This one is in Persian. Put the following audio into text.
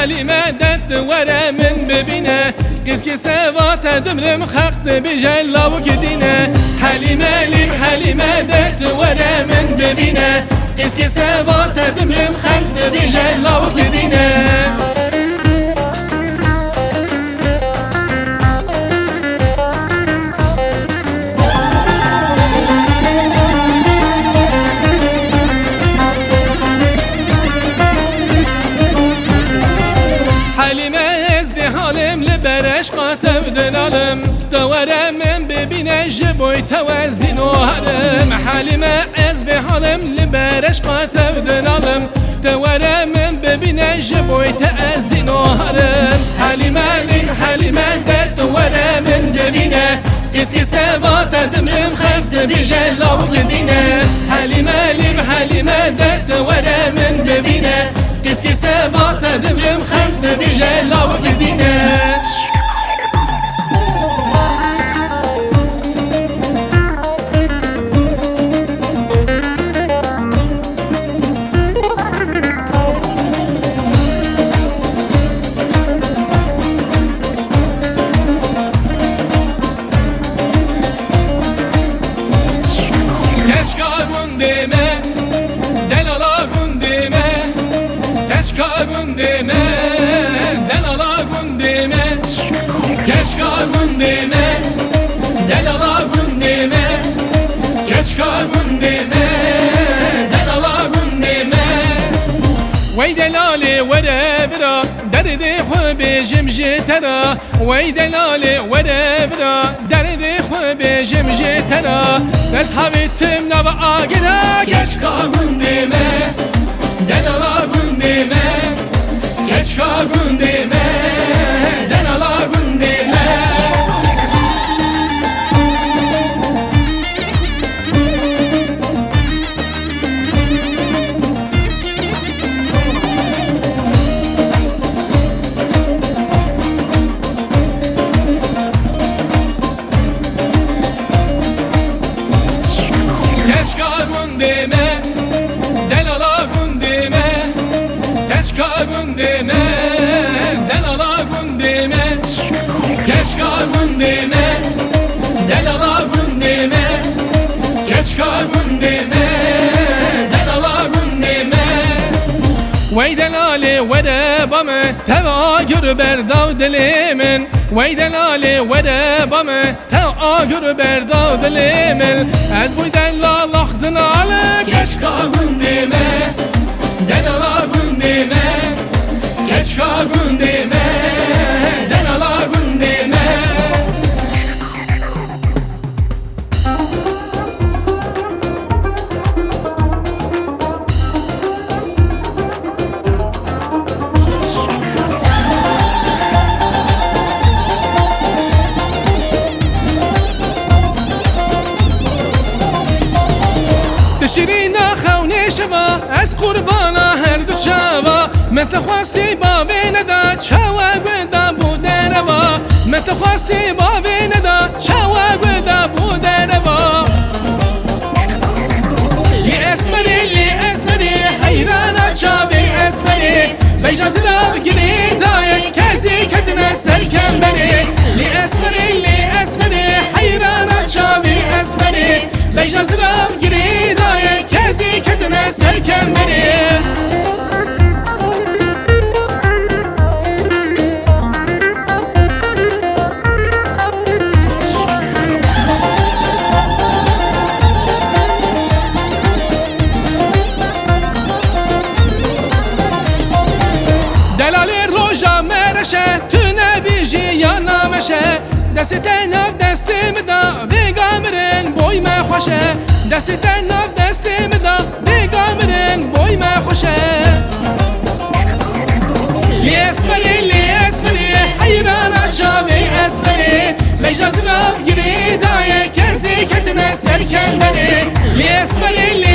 حليمة دت ورا من ببينه قسكي سوات دمرم خخت بجلا وكدينه حليمة ليم حليمة دت ورا من ببينه قسكي سوات دمرم خخت بجلا وكدينه عشقات بدنالم دوره من ببینه جبوی توز دینو هرم حلیمه از به حالم لبر عشقات بدنالم دوره من ببینه جبوی توز دینو هرم حلیمه لیم حلیمه در دوره من ببینه قسکی سوات دمرم خفت بجلا و قدینه حلیمه لیم حلیمه در دوره من ببینه قسکی سوات دمرم خفت بجلا و قدینه Gündeme, delala gündeme, geçka gündeme, delala gündeme, geçka gündeme, delala gündeme. Vay delali vere bira, derdi xube jimji tera. Vay delali vere bira, derdi xube jimji tera. Bez havitim nava agira, geçka gündeme, delala gündeme. Geçka gündeme, delala gündeme. Geçka gündeme, delala gündeme. Geçka gündeme, delala gündeme. Geçka gündeme, delala gündeme. Geçka gündeme, delala gündeme. Vay delali vere bame, teva gür berdav dilimin. Vay delali vere bame, teva gür berdav dilimin. Ez bu delal ahdını alıp. Geçka gündeme, delala gündeme. Geçka gündeme, delala gündeme. تشرينا خوني شوا از قربانا هر دو شوا مت خواستی با ندا چوا گدا بوده روا مت خواستی با ندا چوا گدا بوده روا لی اسمری حیرانا چاوی اسمری بیجاز را گری دای کسی کدن سرکم بری لی اسمری حیرانا چاوی اسمری بیجاز را گری دای کسی کدن سرکم بری تو نبیجی یا نامشه دست ناف دستی مدا ویگامرن بوی ما خوشه دست ناف دستی مدا ویگامرن بوی ما خوشه لی اسمری حیرانا شاوی اسمری بیجاز راف گری دای کسی کتنه سرکن بری لی اسمری